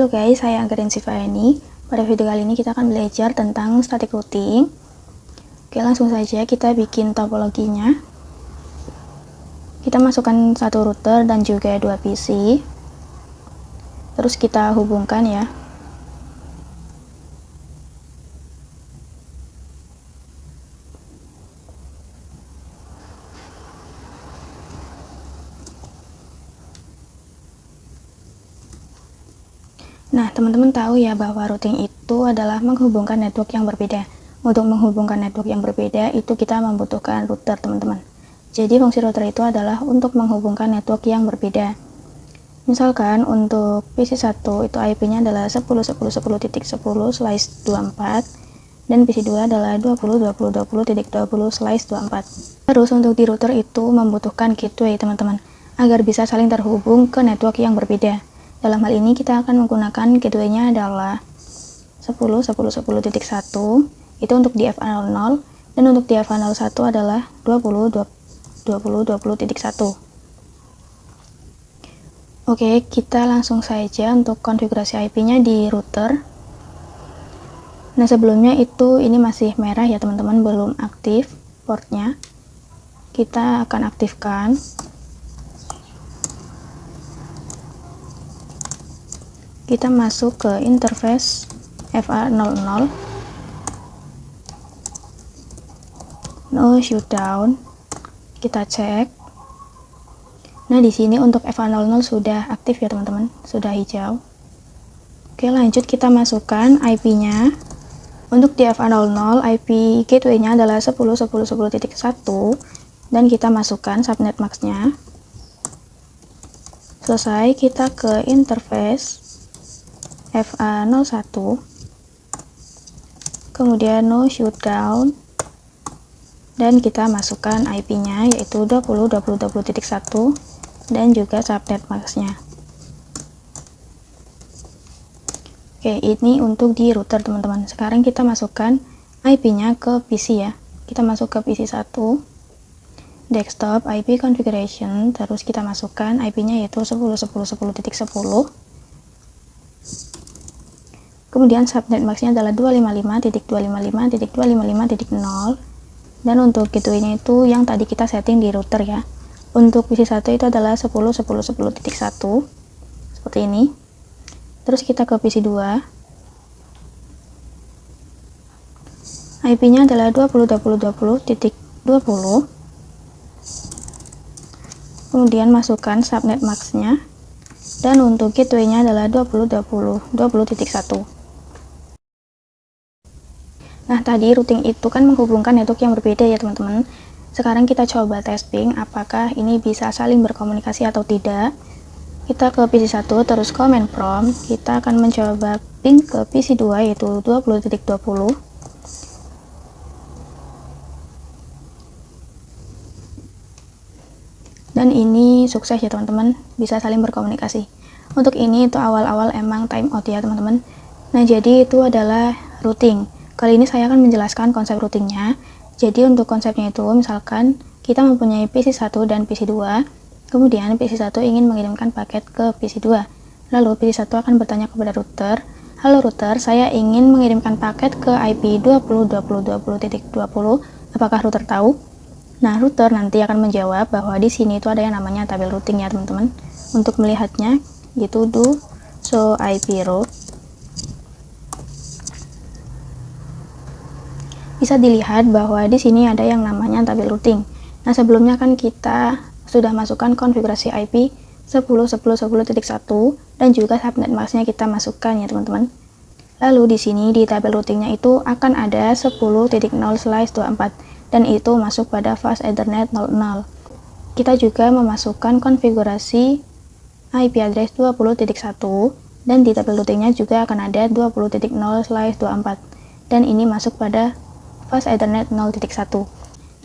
Halo guys, saya Angga Sifani. Pada video kali ini kita akan belajar tentang static routing. Oke, langsung saja kita bikin topologinya. Kita masukkan satu router dan juga dua PC. Terus kita hubungkan ya. Nah, teman-teman tahu ya bahwa routing itu adalah menghubungkan network yang berbeda. Untuk menghubungkan network yang berbeda, itu kita membutuhkan router, teman-teman. Jadi, fungsi router itu adalah untuk menghubungkan network yang berbeda. Misalkan, untuk PC1 itu IP-nya adalah 10.10.10.10/24, dan PC2 adalah 20.20.20.20/24. Terus, untuk di router itu membutuhkan gateway, teman-teman, agar bisa saling terhubung ke network yang berbeda. Dalam hal ini kita akan menggunakan gateway-nya adalah 10.10.10.1 itu untuk di FA00 dan untuk di FA01 adalah 20.20.20.1. Oke, kita langsung saja untuk konfigurasi IP-nya di router. Nah, sebelumnya itu ini masih merah ya teman-teman, belum aktif portnya. Kita akan aktifkan. Kita masuk ke interface FA00, no shutdown, kita cek. Nah, di sini untuk FA00 sudah aktif ya teman-teman, sudah hijau. Oke, lanjut kita masukkan IP-nya. Untuk di FA00 IP gateway-nya adalah 10.10.10.1 dan kita masukkan subnet max-nya. Selesai, kita ke interface FA01, kemudian no shutdown, dan kita masukkan IP-nya yaitu 20.20.20.1 dan juga subnet max-nya. Oke, ini untuk di router teman-teman. Sekarang kita masukkan IP-nya ke PC ya. Kita masuk ke PC1, desktop IP configuration, terus kita masukkan IP-nya yaitu 10.10.10.10. Kemudian subnet max-nya adalah 255.255.255.0, dan untuk gateway-nya itu yang tadi kita setting di router ya. Untuk PC1 itu adalah 10.10.10.1 seperti ini. Terus kita ke PC2, IP-nya adalah 20.20.20.20. Kemudian masukkan subnet max-nya, dan untuk gateway-nya adalah 20.20.20.1. Nah, tadi routing itu kan menghubungkan network yang berbeda ya teman-teman. Sekarang kita coba testing apakah ini bisa saling berkomunikasi atau tidak. Kita ke PC1, terus command prompt, kita akan mencoba ping ke PC2 yaitu 20.20. Dan ini sukses ya teman-teman, bisa saling berkomunikasi. Untuk ini itu awal-awal emang timeout ya teman-teman. Nah, jadi itu adalah routing. Kali ini saya akan menjelaskan konsep routingnya. Jadi untuk konsepnya itu, misalkan kita mempunyai PC1 dan PC2, kemudian PC1 ingin mengirimkan paket ke PC2. Lalu PC1 akan bertanya kepada router, "Halo router, saya ingin mengirimkan paket ke IP 20.20.20.20, apakah router tahu?" Nah, router nanti akan menjawab bahwa di sini itu ada yang namanya tabel routing ya teman-teman. Untuk melihatnya, gitu do show IP route. Bisa dilihat bahwa di sini ada yang namanya tabel routing. Nah, sebelumnya kan kita sudah masukkan konfigurasi IP 10.10.10.1 dan juga subnet max-nya kita masukkan ya teman-teman. Lalu di sini di tabel routingnya itu akan ada 10.0/24 dan itu masuk pada fast Ethernet 00. Kita juga memasukkan konfigurasi IP address 20.1 dan di tabel routingnya juga akan ada 20.0/24 dan ini masuk pada fast Ethernet 0.1.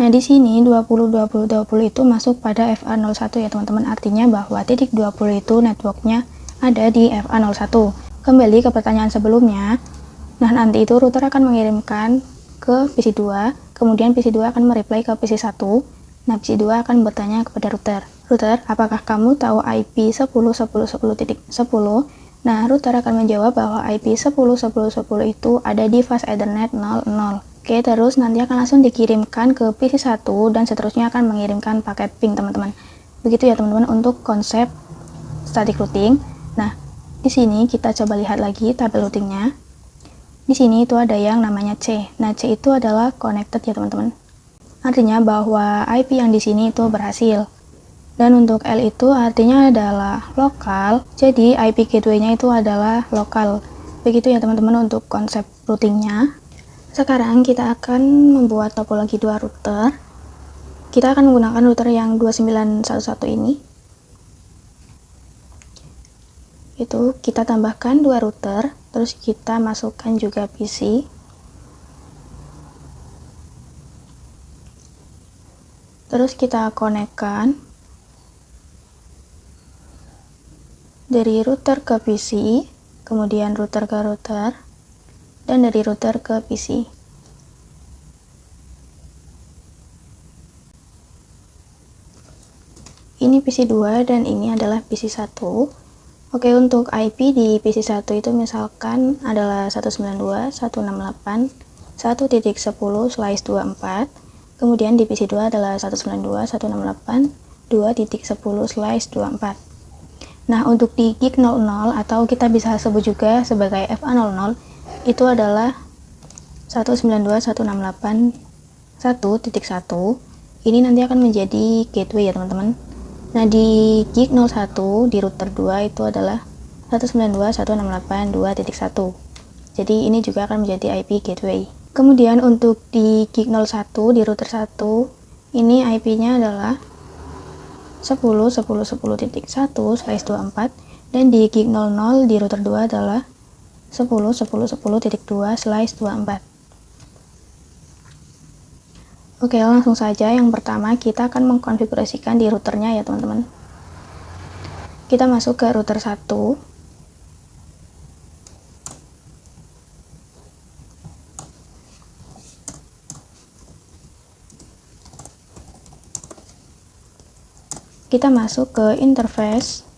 Nah, di sini 20.20.20 itu masuk pada FA01 ya teman-teman. Artinya bahwa titik 20 itu networknya ada di FA01. Kembali ke pertanyaan sebelumnya. Nah, nanti itu router akan mengirimkan ke PC2, kemudian PC2 akan mereply ke PC1. Nah, PC2 akan bertanya kepada router, "Router, apakah kamu tahu IP 10.10.10.10 Nah, router akan menjawab bahwa IP 10.10.10 itu ada di fast Ethernet 00. Oke, terus nanti akan langsung dikirimkan ke PC1 dan seterusnya akan mengirimkan paket ping, teman-teman. Begitu ya, teman-teman, untuk konsep static routing. Nah, di sini kita coba lihat lagi tabel routingnya. Di sini itu ada yang namanya C. Nah, C itu adalah connected ya, teman-teman. Artinya bahwa IP yang di sini itu berhasil. Dan untuk L itu artinya adalah lokal. Jadi IP gateway-nya itu adalah lokal. Begitu ya, teman-teman, untuk konsep routingnya. Sekarang kita akan membuat topologi dua router. Kita akan menggunakan router yang 2911 ini. Itu kita tambahkan dua router, terus kita masukkan juga PC. Terus kita konekkan dari router ke PC, kemudian router ke router, dan dari router ke PC. Ini PC2 dan ini adalah PC1. Oke, untuk IP di PC1 itu misalkan adalah 192.168.1.10/24. Kemudian di PC2 adalah 192.168.2.10/24. Nah, untuk di gig 00 atau kita bisa sebut juga sebagai FA00 itu adalah 192.168.1.1. Ini nanti akan menjadi gateway ya, teman-teman. Nah, di gig 01 di router 2 itu adalah 192.168.2.1. Jadi ini juga akan menjadi IP gateway. Kemudian untuk di gig 01 di router 1 ini IP-nya adalah 10.10.10.1/24 dan di gig 00 di router 2 adalah 10.10.10.2/24. Oke, langsung saja. Yang pertama kita akan mengkonfigurasikan di routernya ya, teman-teman. Kita masuk ke router 1. Kita masuk ke interface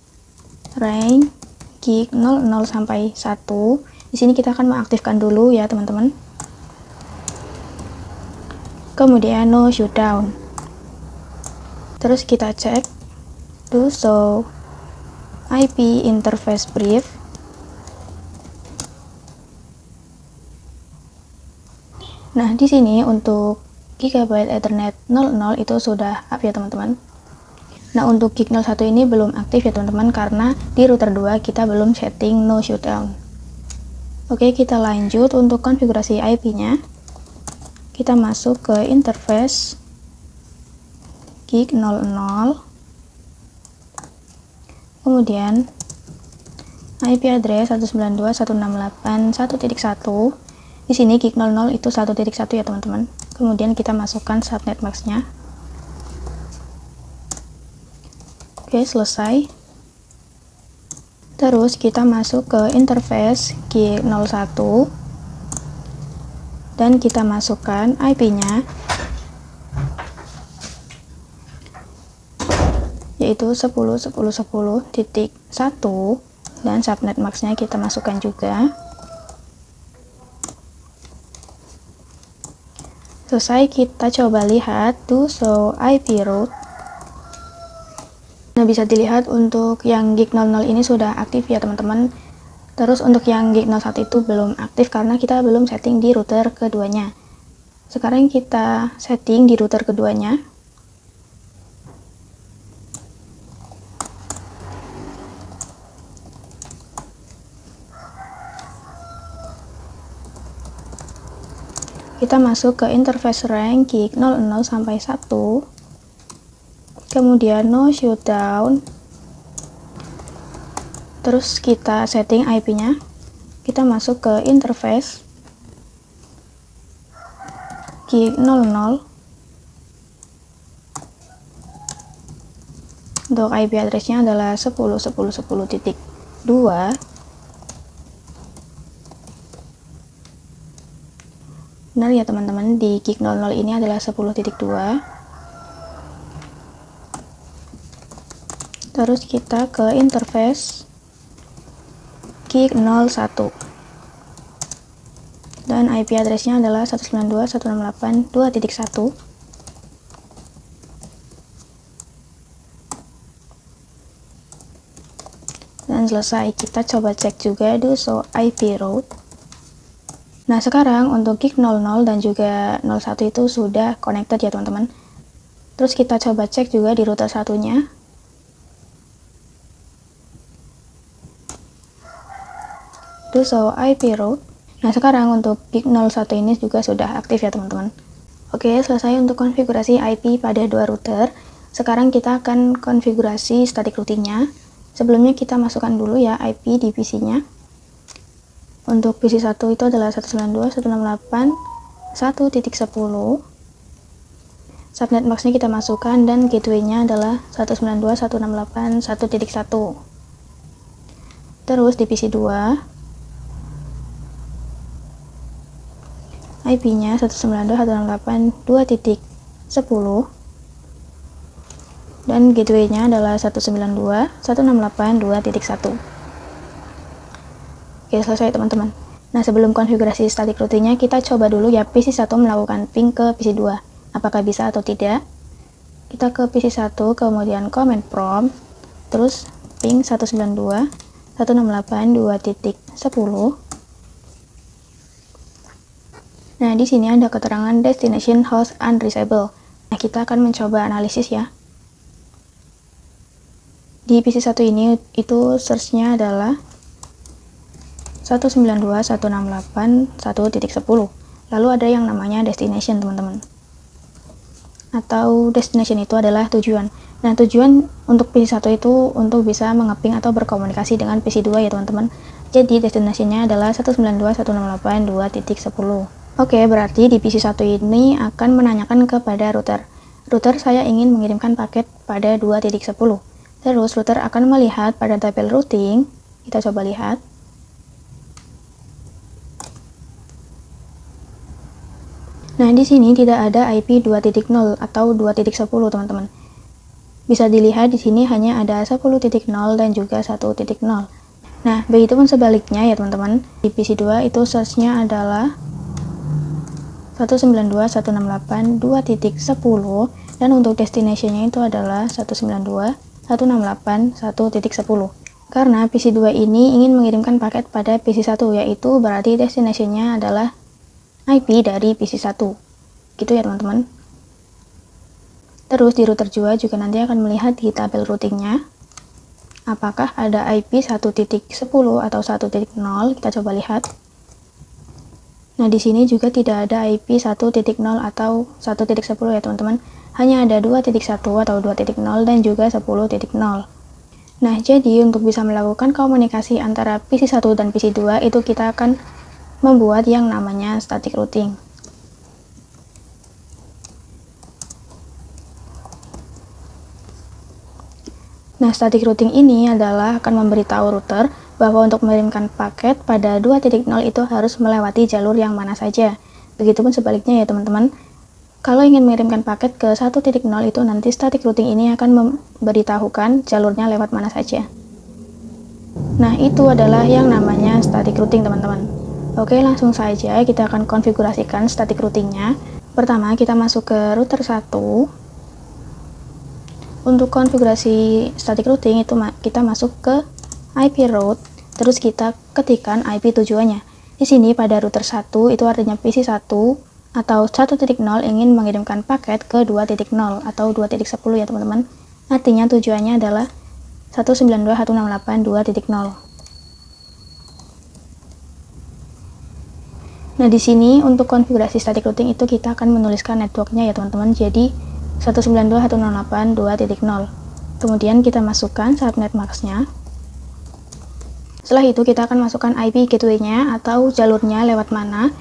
range gig 00 sampai 1. Di sini kita akan mengaktifkan dulu ya, teman-teman. Kemudian no shutdown. Terus kita cek do show IP interface brief. Nah, di sini untuk Gigabyte Ethernet 00 itu sudah up ya, teman-teman. Nah, untuk gig 01 ini belum aktif ya, teman-teman, karena di router 2 kita belum setting no shutdown. Oke, kita lanjut untuk konfigurasi IP-nya. Kita masuk ke interface gig 00. Kemudian IP address 192.168.1.1. Di sini gig 00 itu 1.1 ya, teman-teman. Kemudian kita masukkan subnet mask-nya. Oke, selesai. Terus kita masuk ke interface gig 01 dan kita masukkan IP-nya yaitu 10.10.10.1 dan subnet mask-nya kita masukkan juga. Selesai, kita coba lihat do show IP route. Nah, bisa dilihat untuk yang gig 00 ini sudah aktif ya, teman-teman. Terus untuk yang gig 01 itu belum aktif karena kita belum setting di router keduanya. Sekarang kita setting di router keduanya. Kita masuk ke interface range gig 00 sampai 1. Kemudian no shutdown. Terus kita setting IP-nya. Kita masuk ke interface gig 00. Untuk IP address-nya adalah 10.10.10.2. Benar ya, teman-teman, di gig 00 ini adalah 10.2. Terus kita ke interface gig 01 dan IP address-nya adalah 192.168.2.1. Dan selesai, kita coba cek juga do show IP route. Nah, sekarang untuk gig 00 dan juga 01 itu sudah connected ya teman-teman. Terus kita coba cek juga di router satunya. Do show IP route. Nah, sekarang untuk gig 01 ini juga sudah aktif ya teman-teman. Oke, selesai untuk konfigurasi IP pada dua router. Sekarang kita akan konfigurasi static routing-nya. Sebelumnya kita masukkan dulu ya IP di PC-nya. Untuk PC 1 itu adalah 192.168.1.10. Subnet max-nya kita masukkan dan gateway-nya adalah 192.168.1.1. Terus di PC 2 IP-nya 192.168.2.10 dan gateway-nya adalah 192.168.2.1. Oke, selesai teman-teman. Nah, sebelum konfigurasi static routing-nya, kita coba dulu ya PC 1 melakukan ping ke PC 2. Apakah bisa atau tidak? Kita ke PC 1, kemudian command prompt, terus ping 192.168.2.10. Nah, di sini ada keterangan destination host unreachable. Nah, kita akan mencoba analisis ya. Di PC 1 ini itu search-nya adalah 192.168.1.10. Lalu ada yang namanya destination, teman-teman. Atau destination itu adalah tujuan. Nah, tujuan untuk PC 1 itu untuk bisa mengeping atau berkomunikasi dengan PC 2 ya, teman-teman. Jadi destination-nya adalah 192.168.2.10. Oke, berarti di PC 1 ini akan menanyakan kepada router. Router, saya ingin mengirimkan paket pada 2.10. Terus router akan melihat pada tabel routing. Kita coba lihat. Nah, di sini tidak ada IP 2.0 atau 2.10, teman-teman. Bisa dilihat di sini hanya ada 10.0 dan juga 1.0. Nah, begitupun sebaliknya ya, teman-teman. Di PC 2 itu search-nya adalah 192.168.2.10 dan untuk destination-nya itu adalah 192.168.1.10. Karena PC 2 ini ingin mengirimkan paket pada PC 1, yaitu berarti destination-nya adalah IP dari PC 1. Gitu ya, teman-teman. Terus di router 2 juga nanti akan melihat di tabel routing-nya apakah ada IP 1.10 atau 1.0. Kita coba lihat. Nah, di sini juga tidak ada IP 1.0 atau 1.10 ya, teman-teman. Hanya ada 2.1 atau 2.0 dan juga 10.0. Nah, jadi untuk bisa melakukan komunikasi antara PC 1 dan PC 2 itu kita akan membuat yang namanya static routing. Nah, static routing ini adalah akan memberitahu router bahwa untuk mengirimkan paket pada 2.0 itu harus melewati jalur yang mana saja. Begitupun sebaliknya ya, teman-teman. Kalau ingin mengirimkan paket ke 1.0 itu nanti static routing ini akan memberitahukan jalurnya lewat mana saja. Nah, itu adalah yang namanya static routing, teman-teman. Oke, langsung saja kita akan konfigurasikan static routingnya. Pertama, kita masuk ke router 1. Untuk konfigurasi static routing itu kita masuk ke IP route, terus kita ketikkan IP tujuannya. Di sini pada router 1 itu artinya PC 1 atau 1.0 ingin mengirimkan paket ke 2.0 atau 2.10 ya, teman-teman. Artinya tujuannya adalah 192.168.2.0. Nah, di sini untuk konfigurasi static routing itu kita akan menuliskan networknya ya, teman-teman. Jadi 192.168.2.0. Kemudian kita masukkan subnet max-nya. Setelah itu kita akan masukkan IP gateway-nya atau jalurnya lewat mana.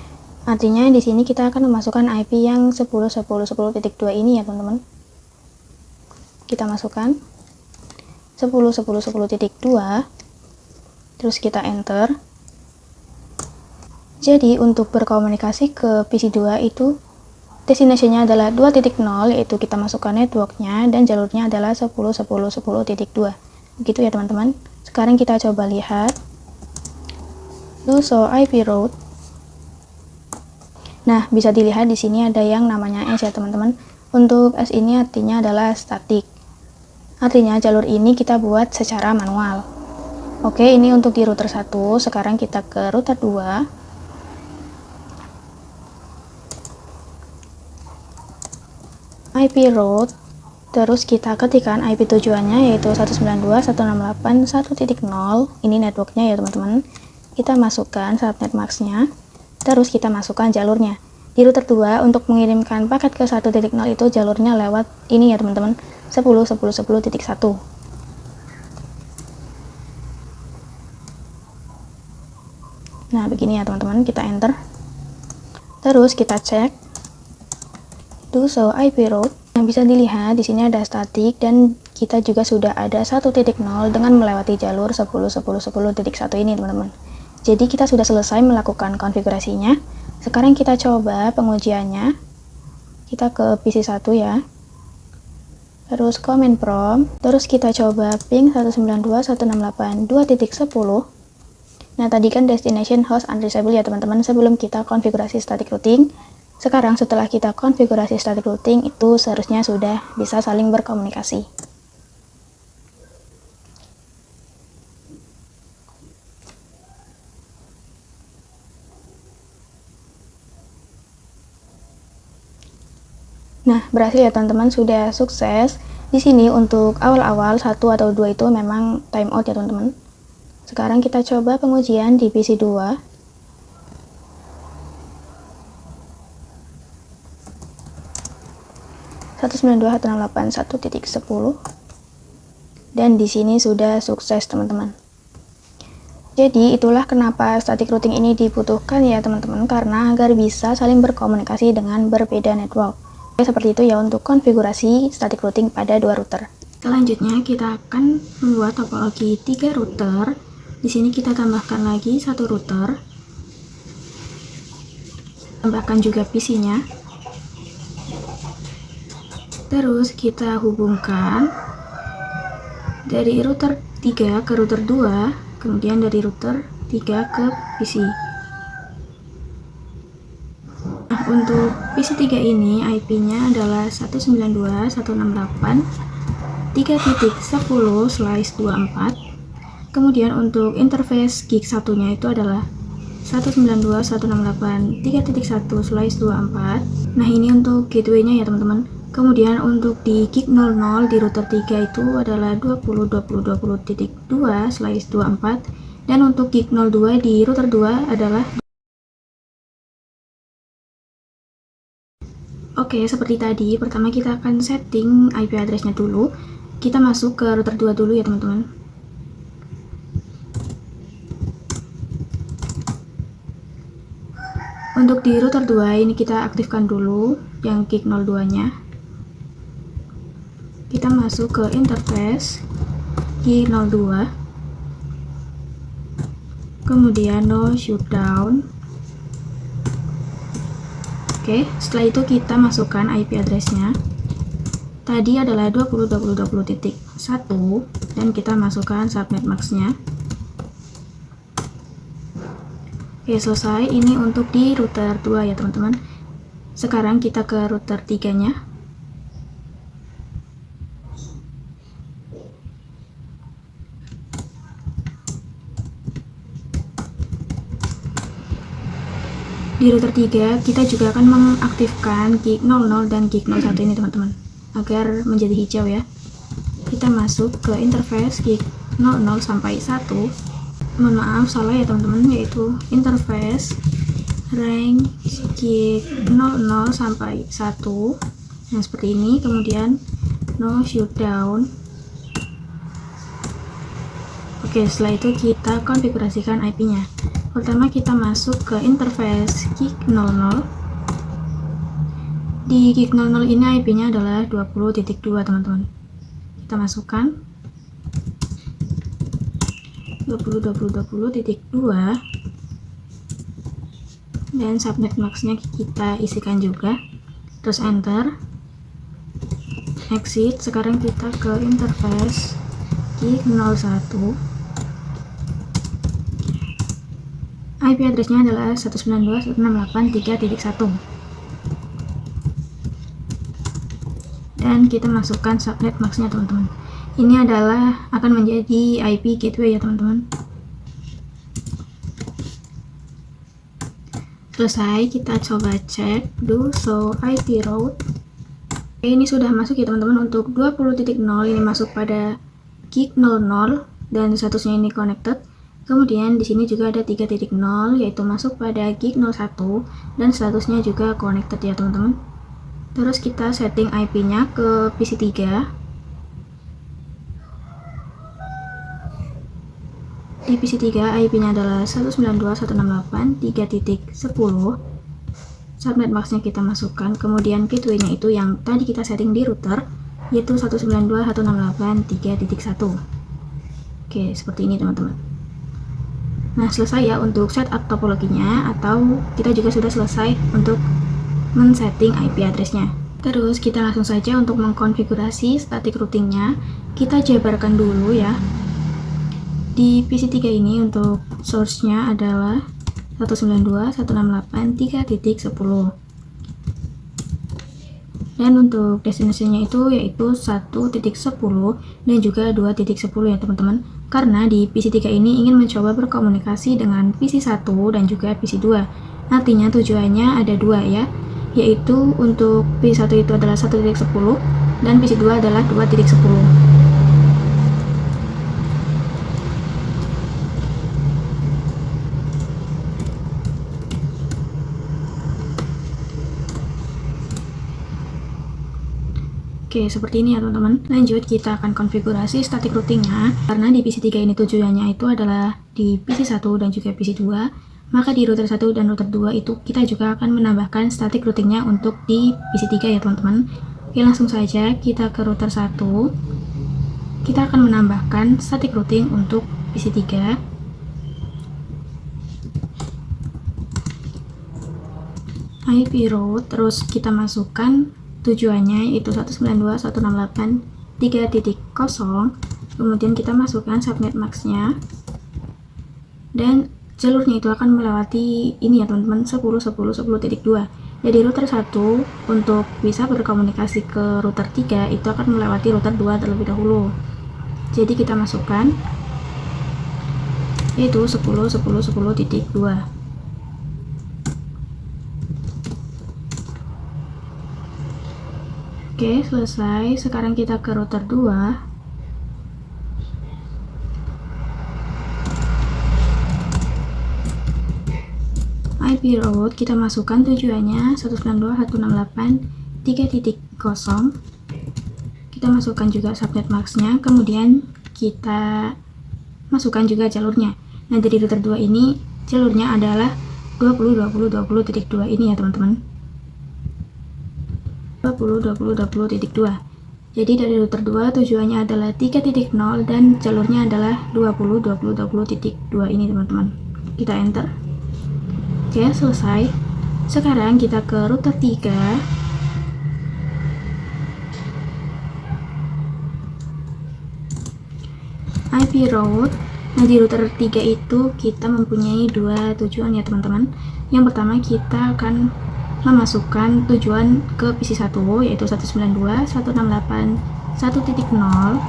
Artinya di sini kita akan memasukkan IP yang 10.10.10.2 ini ya, teman-teman. Kita masukkan 10.10.10.2. Terus kita enter. Jadi untuk berkomunikasi ke PC 2 itu destination-nya adalah 2.0, yaitu kita masukkan networknya dan jalurnya adalah 10.10.10.2. Begitu ya, teman-teman. Sekarang kita coba lihat Do show IP route. Nah, bisa dilihat di sini ada yang namanya S ya teman-teman. Untuk S ini artinya adalah static. Artinya jalur ini kita buat secara manual. Oke, ini untuk di router 1. Sekarang kita ke router 2. IP route. Terus kita ketikkan IP tujuannya yaitu 192.168.1.0. Ini networknya ya teman-teman. Kita masukkan subnet masknya. Terus kita masukkan jalurnya. Di router 2 untuk mengirimkan paket ke 1.0 itu jalurnya lewat ini ya teman-teman, 10.10.10.1. Nah, begini ya teman-teman, kita enter. Terus kita cek do show IP route. Yang bisa dilihat di sini ada static dan kita juga sudah ada 1.0 dengan melewati jalur 10.10.10.1 ini teman-teman. Jadi kita sudah selesai melakukan konfigurasinya. Sekarang kita coba pengujiannya. Kita ke PC 1 ya. Terus command prompt. Terus kita coba ping 192.168.2.10. Nah, tadi kan destination host unreachable ya teman-teman sebelum kita konfigurasi static routing. Sekarang setelah kita konfigurasi static routing itu seharusnya sudah bisa saling berkomunikasi. Nah, berhasil ya teman-teman, sudah sukses. Di sini untuk awal-awal 1 atau 2 itu memang timeout ya teman-teman. Sekarang kita coba pengujian di PC 2. Dan di sini sudah sukses teman-teman. Jadi itulah kenapa static routing ini dibutuhkan ya teman-teman, karena agar bisa saling berkomunikasi dengan berbeda network. Seperti itu ya untuk konfigurasi static routing pada 2 router. Selanjutnya kita akan membuat topologi 3 router. Di sini kita tambahkan lagi 1 router. Tambahkan juga PC-nya. Terus kita hubungkan dari router 3 ke router 2, kemudian dari router 3 ke PC. Untuk PC 3 ini IP-nya adalah 192.168.3.10/24. Kemudian untuk interface gig satunya itu adalah 192.168.3.1/24. Nah, ini untuk gateway-nya ya teman-teman. Kemudian untuk di gig 00 di router 3 itu adalah 20.20.20.2/24, dan untuk gig 02 di router 2 adalah. Oke, seperti tadi, pertama kita akan setting IP address-nya dulu. Kita masuk ke router 2 dulu ya teman-teman. Untuk di router 2 ini kita aktifkan dulu yang gig 02-nya. Kita masuk ke interface gig 02. Kemudian no shutdown. Oke, setelah itu kita masukkan IP address-nya. Tadi adalah 20.20.20.1 dan kita masukkan subnet mask-nya. Oke, selesai. Ini untuk di router 2 ya teman-teman. Sekarang kita ke router 3-nya. Di router 3 kita juga akan mengaktifkan gig 00 dan gig 01 ini teman-teman, agar menjadi hijau ya. Kita masuk ke interface gig 00 sampai 1. Mohon maaf salah ya teman-teman, yaitu interface range gig 00 sampai 1. Nah, seperti ini. Kemudian no shutdown. Oke, setelah itu kita konfigurasikan IP-nya. Pertama kita masuk ke interface gig 00. Di gig 00 ini IP-nya adalah 20.2 teman-teman. Kita masukkan 20.20.20.2 dan subnet mask-nya kita isikan juga. Terus enter, exit. Sekarang kita ke interface gig 01. IP address-nya adalah 192.168.3.1. Dan kita masukkan subnet mask-nya teman-teman. Ini adalah akan menjadi IP gateway ya teman-teman. Selesai, kita coba cek do show IP route. Oke, ini sudah masuk ya teman-teman. Untuk 20.0 ini masuk pada gig 00 dan statusnya ini connected. Kemudian di sini juga ada 3.0 yaitu masuk pada gig 01 dan statusnya juga connected ya teman-teman. Terus kita setting IP-nya ke PC3. Di PC3 IP-nya adalah 192.168.3.10. Subnet mask-nya kita masukkan, kemudian gateway-nya itu yang tadi kita setting di router yaitu 192.168.3.1. Oke, seperti ini teman-teman. Nah, selesai ya untuk setup topologinya, atau kita juga sudah selesai untuk men-setting IP address-nya. Terus kita langsung saja untuk mengkonfigurasi static routing-nya. Kita jabarkan dulu ya. Di PC3 ini untuk source-nya adalah 192.168.3.10. Dan untuk destination-nya itu yaitu 1.10 dan juga 2.10 ya teman-teman. Karena di PC3 ini ingin mencoba berkomunikasi dengan PC1 dan juga PC2. Artinya tujuannya ada dua ya, yaitu untuk PC1 itu adalah 1.10 dan PC2 adalah 2.10. Oke, seperti ini ya teman-teman. Lanjut, kita akan konfigurasi static routing-nya. Karena di PC3 ini tujuannya itu adalah di PC1 dan juga PC2, maka di router 1 dan router 2 itu kita juga akan menambahkan static routing-nya untuk di PC3 ya teman-teman. Oke, langsung saja kita ke router 1. Kita akan menambahkan static routing untuk PC3. IP route, terus kita masukkan tujuannya itu 192.168.3.0. kemudian kita masukkan subnet mask-nya dan jalurnya itu akan melewati ini ya teman-teman, 10.10.10.2. jadi router 1 untuk bisa berkomunikasi ke router 3 itu akan melewati router 2 terlebih dahulu. Jadi kita masukkan yaitu 10.10.10.2. Oke, selesai. Sekarang kita ke router 2. IP route kita masukkan tujuannya 192.168.3.0. Kita masukkan juga subnet mask-nya, kemudian kita masukkan juga jalurnya. Nah, dari router 2 ini jalurnya adalah 20.20.20.2 ini ya teman-teman. 20.20.20.2. Jadi dari router 2 tujuannya adalah 3.0 dan jalurnya adalah 20.20.20.2 ini teman-teman. Kita enter. Oke, selesai. Sekarang kita ke router 3. IP route. Nah, di router 3 itu kita mempunyai dua tujuan ya teman-teman. Yang pertama, kita akan memasukkan tujuan ke PC1 yaitu 192.168.1.0.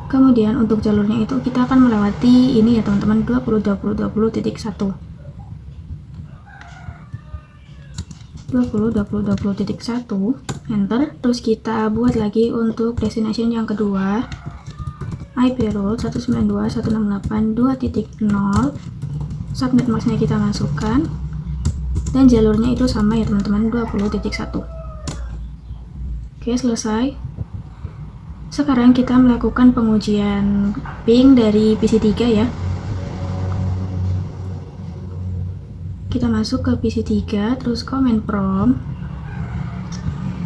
Kemudian untuk jalurnya itu kita akan melewati ini ya teman-teman, 20.20.20.1. 20.20.20.1. Enter. Terus kita buat lagi untuk destination yang kedua. IP route 192.168.2.0. Subnet mask-nya kita masukkan dan jalurnya itu sama ya teman-teman, 20.1. Oke, selesai. Sekarang kita melakukan pengujian ping dari PC3 ya. Kita masuk ke PC3, terus command prompt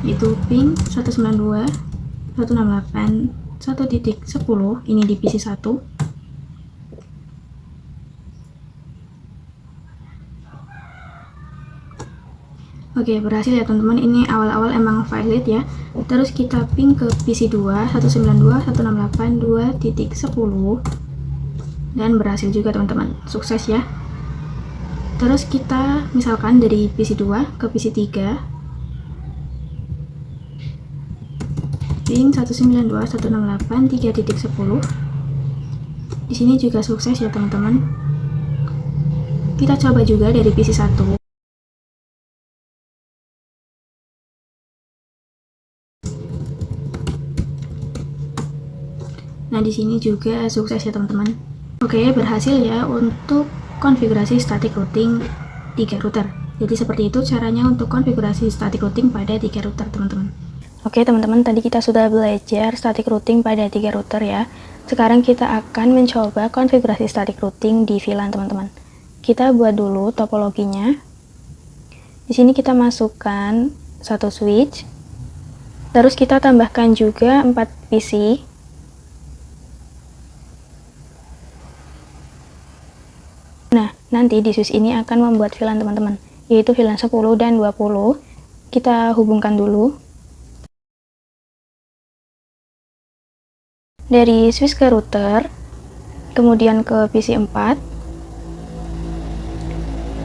itu ping 192.168.1.10 ini di PC1. Oke, berhasil ya teman-teman. Ini awal-awal emang valid ya. Terus kita ping ke PC2 192.168.2.10. dan berhasil juga teman-teman, sukses ya. Terus kita misalkan dari PC 2 ke PC 3 ping 192.168.3.10. Di sini juga sukses ya teman-teman. Kita coba juga dari PC 1. Nah, di sini juga sukses ya teman-teman. Oke, berhasil ya untuk konfigurasi static routing 3 router. Jadi seperti itu caranya untuk konfigurasi static routing pada 3 router teman-teman. Oke teman-teman, tadi kita sudah belajar static routing pada 3 router ya. Sekarang kita akan mencoba konfigurasi static routing di VLAN teman-teman. Kita buat dulu topologinya. Di sini kita masukkan satu switch. Terus kita tambahkan juga 4 PC. Nah, nanti di switch ini akan membuat VLAN teman-teman, yaitu VLAN 10 dan 20. Kita hubungkan dulu. Dari switch ke router, kemudian ke PC 4,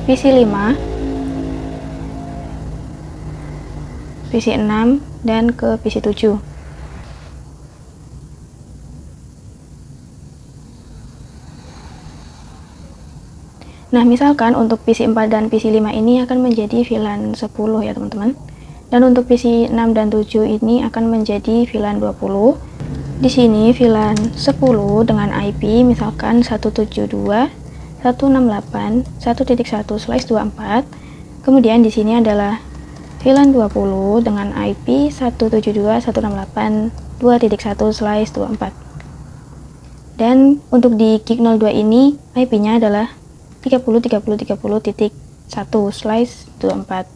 PC 5, PC 6, dan ke PC 7. Nah, misalkan untuk PC 4 dan PC 5 ini akan menjadi VLAN 10 ya teman-teman. Dan untuk PC 6 dan 7 ini akan menjadi VLAN 20. Di sini VLAN 10 dengan IP misalkan 172.168.1.1/24. Kemudian di sini adalah VLAN 20 dengan IP 172.168.2.1/24. Dan untuk di gig 02 ini IP-nya adalah 30.30.30.1/24.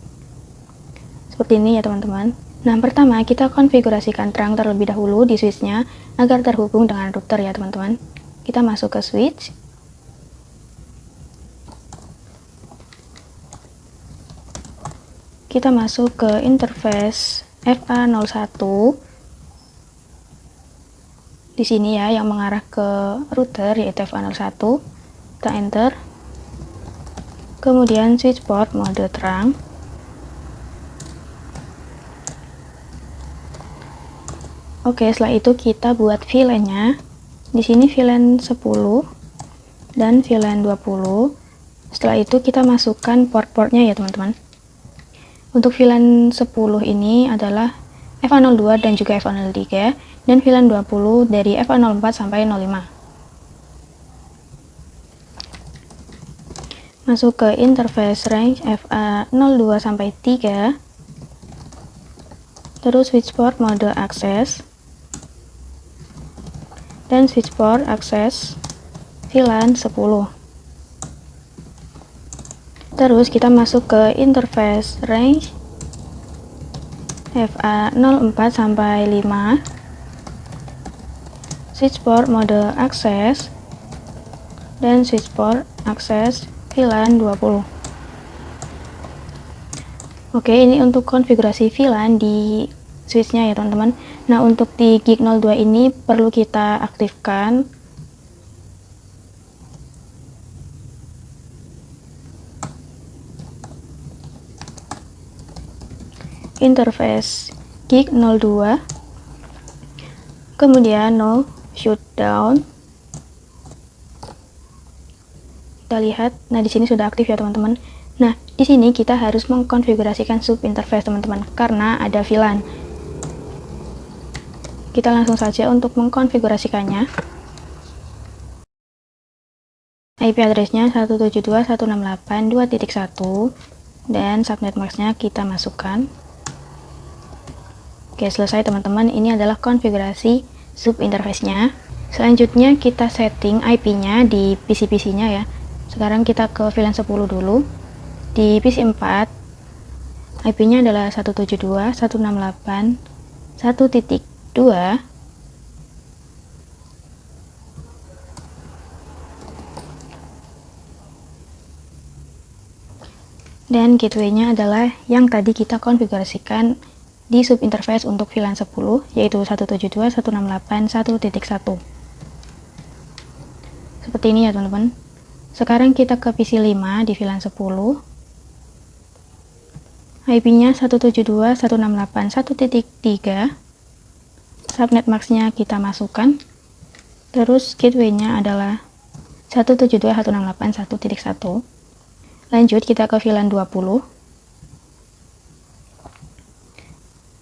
Seperti ini ya teman-teman. Nah, pertama kita konfigurasikan terang terlebih dahulu di switchnya agar terhubung dengan router ya teman-teman. Kita masuk ke switch. Kita masuk ke interface FA01. Di sini ya yang mengarah ke router yaitu FA01. Kita enter. Kemudian switch port mode terang. Oke, setelah itu kita buat VLAN-nya. Di sini VLAN 10 dan VLAN 20. Setelah itu kita masukkan port-portnya ya teman-teman. Untuk VLAN 10 ini adalah FA02 dan juga FA03, dan VLAN 20 dari FA04 sampai 05. Masuk ke interface range FA02 sampai 3. Terus switch port mode akses. Dan switch port akses VLAN 10. Terus kita masuk ke interface range FA04 sampai 5. Switch port mode akses dan switch port akses VLAN 20. Oke, ini untuk konfigurasi VLAN di switchnya ya teman-teman. Nah, untuk di gig 02 ini perlu kita aktifkan interface gig 02, kemudian no shutdown. Kita lihat, nah di sini sudah aktif ya teman-teman. Nah, di sini kita harus mengkonfigurasikan sub interface teman-teman karena ada VLAN. Kita langsung saja untuk mengkonfigurasikannya. IP address-nya 172.168.2.1 dan subnet mask-nya kita masukkan. Oke, selesai teman-teman. Ini adalah konfigurasi sub interface-nya. Selanjutnya kita setting IP-nya di PC-PC-nya ya. Sekarang kita ke VLAN 10 dulu. Di PC 4 IP-nya adalah 172.168.1.2. Dan gateway-nya adalah yang tadi kita konfigurasikan di sub interface untuk VLAN 10, yaitu 172.168.1.1. seperti ini ya teman-teman. Sekarang kita ke PC 5 di VLAN 10. IP-nya 172.168.1.3. Subnet max-nya kita masukkan. Terus gateway-nya adalah 172.168.1.1. Lanjut kita ke VLAN 20.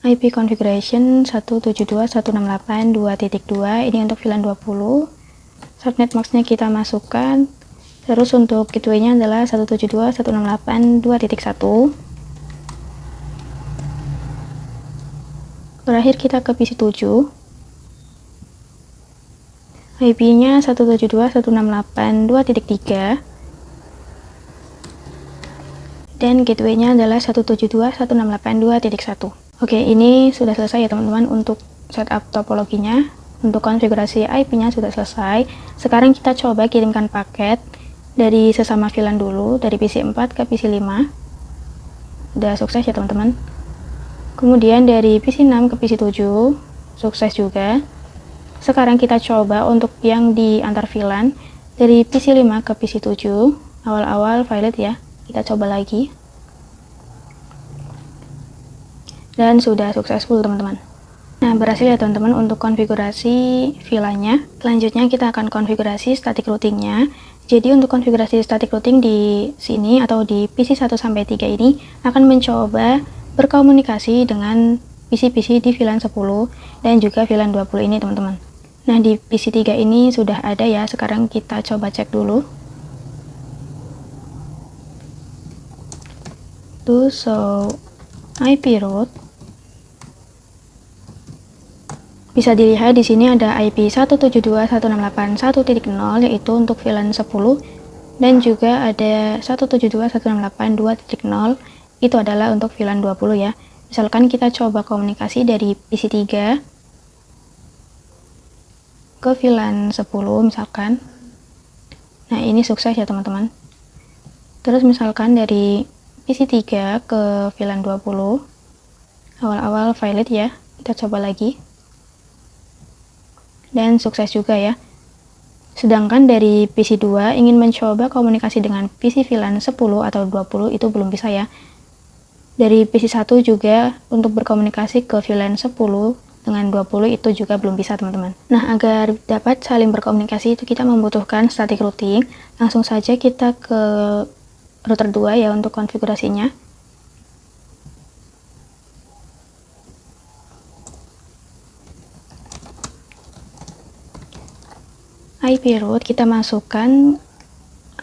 IP configuration 172.168.2.2. Ini untuk VLAN 20. Subnet max-nya kita masukkan. Terus untuk gateway-nya adalah 172.168.2.1. Terakhir kita ke PC 7. IP-nya 172.168.2.3. Dan gateway-nya adalah 172.168.2.1. Oke, ini sudah selesai ya teman-teman untuk setup topologinya. Untuk konfigurasi IP-nya sudah selesai. Sekarang kita coba kirimkan paket dari sesama VLAN dulu, dari PC 4 ke PC 5. Sudah sukses ya teman-teman. Kemudian dari PC 6 ke PC 7, sukses juga. Sekarang kita coba untuk yang di antar VLAN, dari PC 5 ke PC 7, awal-awal valid ya. Kita coba lagi. Dan sudah successful teman-teman. Nah, berhasil ya teman-teman untuk konfigurasi VLAN-nya. Selanjutnya kita akan konfigurasi static routing-nya. Jadi untuk konfigurasi static routing di sini atau di PC 1 sampai 3 ini akan mencoba berkomunikasi dengan PC-PC di VLAN 10 dan juga VLAN 20 ini teman-teman. Nah, di PC 3 ini sudah ada ya. Sekarang kita coba cek dulu. So IP route bisa dilihat di sini ada IP 172.168.1.0 yaitu untuk VLAN 10 dan juga ada 172.168.2.0 itu adalah untuk VLAN 20 ya. Misalkan kita coba komunikasi dari PC 3 ke VLAN 10 misalkan. Nah, ini sukses ya teman-teman. Terus misalkan dari PC 3 ke VLAN 20 awal-awal valid ya. Kita coba lagi. Dan sukses juga ya. Sedangkan dari PC 2 ingin mencoba komunikasi dengan PC VLAN 10 atau 20 itu belum bisa ya. Dari PC 1 juga untuk berkomunikasi ke VLAN 10 dengan 20 itu juga belum bisa teman-teman. Nah, agar dapat saling berkomunikasi itu kita membutuhkan static routing. Langsung saja kita ke router 2 ya untuk konfigurasinya. IP route kita masukkan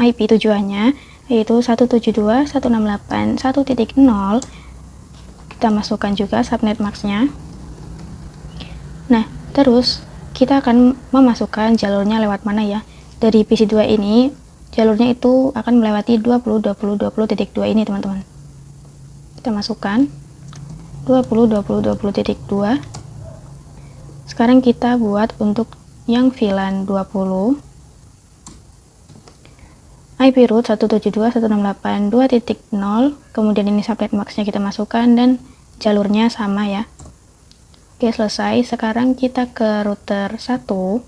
IP tujuannya yaitu 172.168.1.0. Kita masukkan juga subnet max-nya. Nah, terus kita akan memasukkan jalurnya lewat mana ya. Dari PC 2 ini jalurnya itu akan melewati 20.20.20.2 ini teman-teman. Kita masukkan 20.20.20.2. Sekarang kita buat untuk yang VLAN 20 IP route 172.168.2.0, kemudian ini subnet max-nya kita masukkan dan jalurnya sama ya. Oke, selesai. Sekarang kita ke router 1.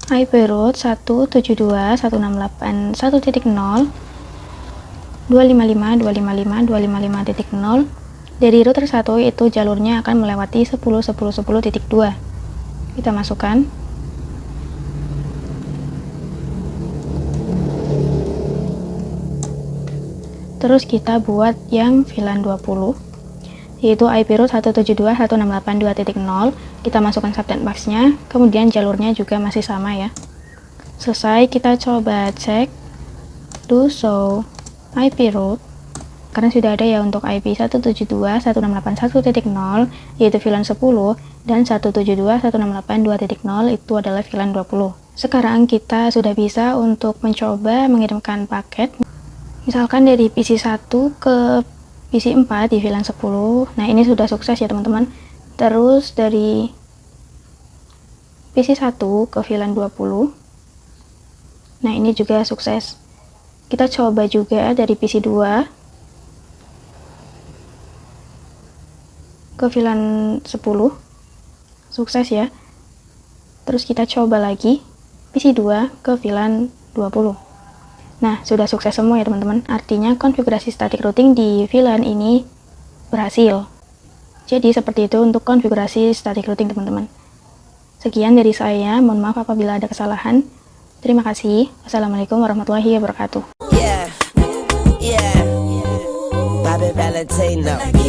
IP route 172.168.1.0 255.255.255.0. Dari router 1 itu jalurnya akan melewati 10.10.10.2. Kita masukkan. Terus kita buat yang VLAN 20 yaitu IP route 172.168.2.0. Kita masukkan subnet max-nya, kemudian jalurnya juga masih sama ya. Selesai, kita coba cek do show IP route karena sudah ada ya untuk IP 172.168.1.0 yaitu VLAN 10 dan 172.168.2.0 itu adalah VLAN 20. Sekarang kita sudah bisa untuk mencoba mengirimkan paket misalkan dari PC 1 ke PC 4 di VLAN 10. Nah, ini sudah sukses ya teman-teman. Terus dari PC 1 ke VLAN 20. Nah, ini juga sukses. Kita coba juga dari PC 2 ke VLAN 10. Sukses ya. Terus kita coba lagi PC2 ke VLAN 20. Nah, sudah sukses semua ya teman-teman. Artinya konfigurasi static routing di VLAN ini berhasil. Jadi seperti itu untuk konfigurasi static routing teman-teman. Sekian dari saya, mohon maaf apabila ada kesalahan. Terima kasih. Wassalamualaikum warahmatullahi wabarakatuh. Yeah, Bobby Valentino.